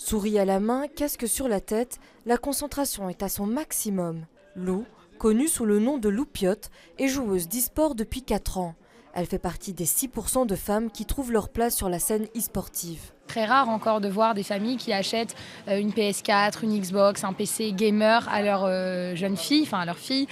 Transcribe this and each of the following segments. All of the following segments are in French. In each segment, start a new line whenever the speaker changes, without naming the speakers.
Souris à la main, casque sur la tête, la concentration est à son maximum. Lou, connue sous le nom de Lou Piot, est joueuse d'e-sport depuis 4 ans. Elle fait partie des 6% de femmes qui trouvent leur place sur la scène e-sportive.
Très rare encore de voir des familles qui achètent une PS4, une Xbox, un PC gamer à leur jeune fille, enfin à leur fille,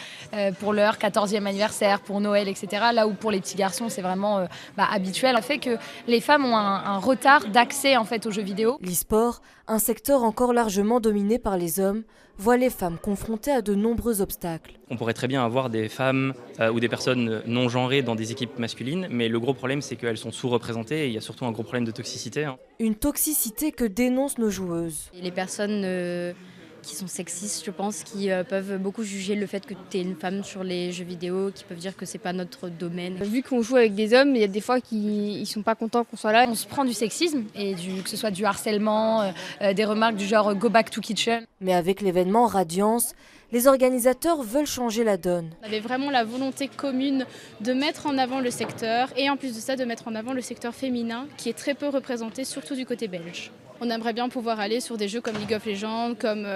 pour leur 14e anniversaire, pour Noël, etc. Là où pour les petits garçons c'est vraiment habituel. Ça fait que les femmes ont un retard d'accès en fait aux jeux vidéo.
L'e-sport, un secteur encore largement dominé par les hommes, voit les femmes confrontées à de nombreux obstacles.
On pourrait très bien avoir des femmes ou des personnes non genrées dans des équipes masculines, mais le gros problème c'est qu'elles sont sous-représentées et il y a surtout un gros problème de toxicité.
Une toxicité que dénoncent nos joueuses.
Et les personnes qui sont sexistes, je pense, qui peuvent beaucoup juger le fait que tu es une femme sur les jeux vidéo, qui peuvent dire que c'est pas notre domaine.
Vu qu'on joue avec des hommes, il y a des fois qui sont pas contents qu'on soit là.
On se prend du sexisme, et que ce soit du harcèlement, des remarques du genre « go back to kitchen ».
Mais avec l'événement Radiance, les organisateurs veulent changer la donne.
On avait vraiment la volonté commune de mettre en avant le secteur et en plus de ça de mettre en avant le secteur féminin qui est très peu représenté, surtout du côté belge. On aimerait bien pouvoir aller sur des jeux comme League of Legends, comme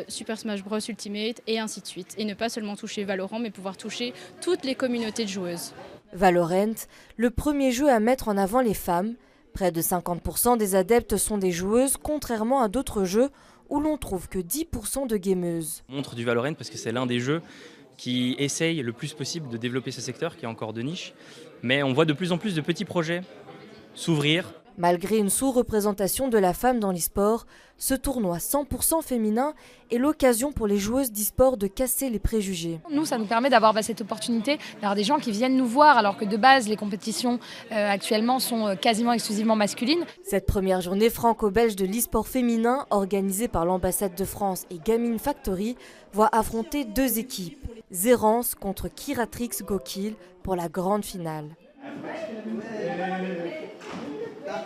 Super Smash Bros Ultimate et ainsi de suite. Et ne pas seulement toucher Valorant mais pouvoir toucher toutes les communautés de joueuses.
Valorant, le premier jeu à mettre en avant les femmes. Près de 50% des adeptes sont des joueuses, contrairement à d'autres jeux où l'on trouve que 10% de gameuses.
On montre du Valorant parce que c'est l'un des jeux qui essaye le plus possible de développer ce secteur qui est encore de niche. Mais on voit de plus en plus de petits projets s'ouvrir.
Malgré une sous-représentation de la femme dans l'e-sport, ce tournoi 100% féminin est l'occasion pour les joueuses d'e-sport de casser les préjugés.
Nous, ça nous permet d'avoir cette opportunité, d'avoir des gens qui viennent nous voir, alors que de base, les compétitions actuellement sont quasiment exclusivement masculines.
Cette première journée franco-belge de l'e-sport féminin, organisée par l'ambassade de France et Gaming Factory, voit affronter 2 équipes. Zerance contre Kiratrix Gokil pour la grande finale.